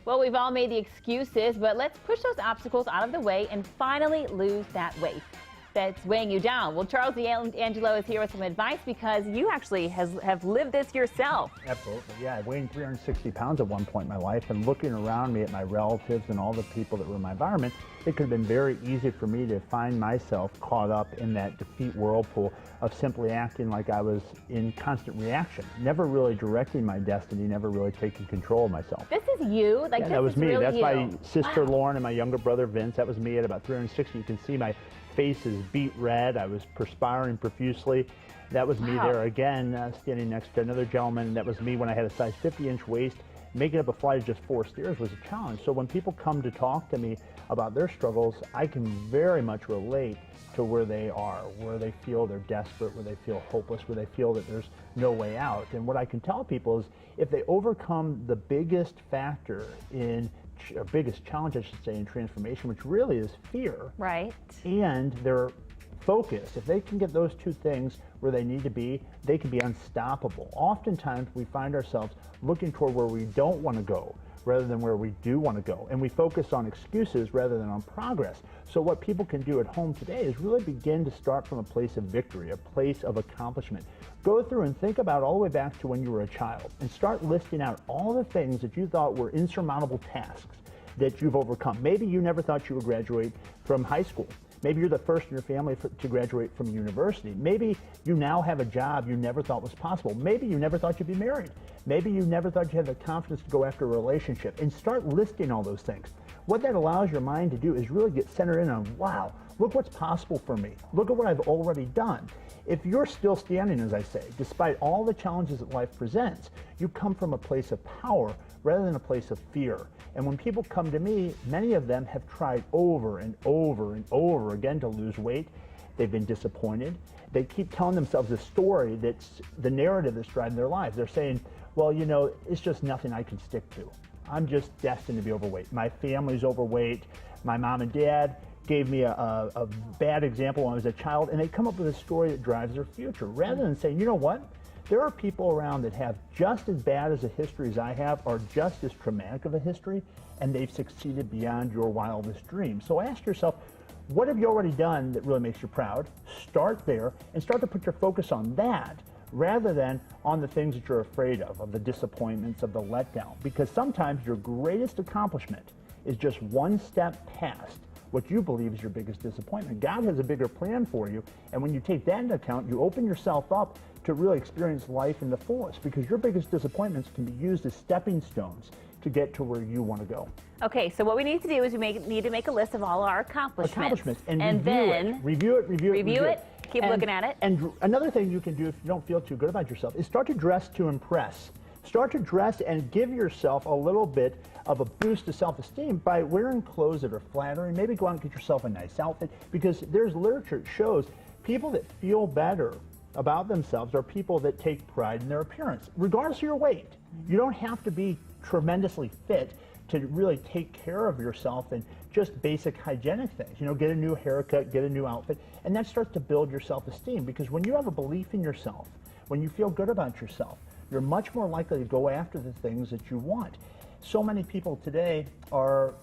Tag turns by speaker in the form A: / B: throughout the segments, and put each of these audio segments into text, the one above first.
A: Well, we've all made the excuses, but let's push those obstacles out of the way and finally lose that weight that's weighing you down. Well, Charles D'Angelo is here with some advice because you actually have lived this yourself.
B: Absolutely, yeah. I weighed 360 pounds at one point in my life, and looking around me at my relatives and all the people that were in my environment, it could have been very easy for me to find myself caught up in that defeat whirlpool of simply acting like I was in constant reaction, never really directing my destiny, never really taking control of myself.
A: This is you? Like,
B: yeah,
A: this
B: that was
A: is
B: me.
A: really
B: That's
A: you.
B: my sister
A: Wow.
B: Lauren and my younger brother Vince. That was me at about 360. You can see my face is beet red. I was perspiring profusely. That was me
A: Wow.
B: there again, standing next to another gentleman. That was me when I had a size 50-inch waist. Making up a flight of just 4 stairs was a challenge. So when people come to talk to me about their struggles, I can very much relate to where they are, where they feel they're desperate, where they feel hopeless, where they feel that there's no way out. And what I can tell people is if they overcome the biggest factor or biggest challenge, I should say, in transformation, which really is fear.
A: Right.
B: And their focus, if they can get those two things where they need to be, they can be unstoppable. Oftentimes we find ourselves looking toward where we don't want to go rather than where we do want to go. And we focus on excuses rather than on progress. So what people can do at home today is really begin to start from a place of victory, a place of accomplishment. Go through and think about all the way back to when you were a child and start listing out all the things that you thought were insurmountable tasks that you've overcome. Maybe you never thought you would graduate from high school. Maybe you're the first in your family to graduate from university. Maybe you now have a job you never thought was possible. Maybe you never thought you'd be married. Maybe you never thought you had the confidence to go after a relationship, and start listing all those things. What that allows your mind to do is really get centered in on, wow, look what's possible for me. Look at what I've already done. If you're still standing, as I say, despite all the challenges that life presents, you come from a place of power rather than a place of fear. And when people come to me, many of them have tried over and over and over again to lose weight. They've been disappointed. They keep telling themselves a story that's the narrative that's driving their lives. They're saying, well, you know, it's just nothing I can stick to. I'm just destined to be overweight. My family's overweight. My mom and dad gave me a bad example when I was a child, and they come up with a story that drives their future, rather than saying, you know what? There are people around that have just as bad as a history as I have, or just as traumatic of a history, and they've succeeded beyond your wildest dreams. So ask yourself, what have you already done that really makes you proud? Start there and start to put your focus on that rather than on the things that you're afraid of the disappointments, of the letdown. Because sometimes your greatest accomplishment is just one step past what you believe is your biggest disappointment. God has a bigger plan for you, and when you take that into account, you open yourself up to really experience life in the fullest, because your biggest disappointments can be used as stepping stones to get to where you want to go.
A: Okay, so what we need to do is we need to make a list of all our accomplishments.
B: And
A: then
B: review it.
A: Keep looking at it.
B: And another thing you can do if you don't feel too good about yourself is start to dress to impress. Start to dress and give yourself a little bit of a boost to self-esteem by wearing clothes that are flattering. Maybe go out and get yourself a nice outfit, because there's literature that shows people that feel better about themselves are people that take pride in their appearance, regardless of your weight. You don't have to be tremendously fit to really take care of yourself and just basic hygienic things. You know, get a new haircut, get a new outfit, and that starts to build your self-esteem, because when you have a belief in yourself, when you feel good about yourself, you're much more likely to go after the things that you want. So many people today are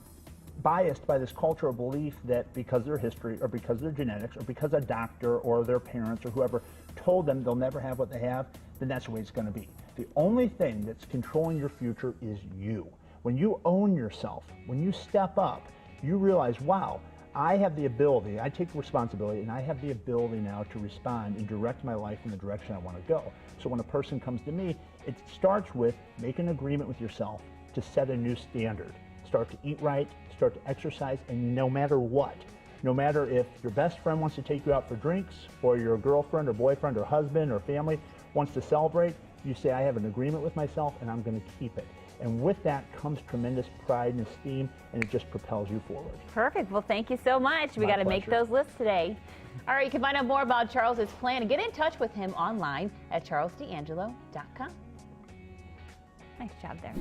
B: biased by this cultural belief that because of their history or because of their genetics or because a doctor or their parents or whoever told them they'll never have what they have, then that's the way it's going to be. The only thing that's controlling your future is you. When you own yourself, when you step up, you realize, wow, I have the ability, I take responsibility, and I have the ability now to respond and direct my life in the direction I want to go. So when a person comes to me, it starts with make an agreement with yourself to set a new standard. Start to eat right, start to exercise, and no matter what, no matter if your best friend wants to take you out for drinks, or your girlfriend or boyfriend or husband or family wants to celebrate, you say, I have an agreement with myself and I'm going to keep it. And with that comes tremendous pride and esteem, and it just propels you forward.
A: Perfect. Well, thank you so much. We got to make those lists today. All right, you can find out more about Charles's plan and get in touch with him online at charlesdangelo.com. Nice job there.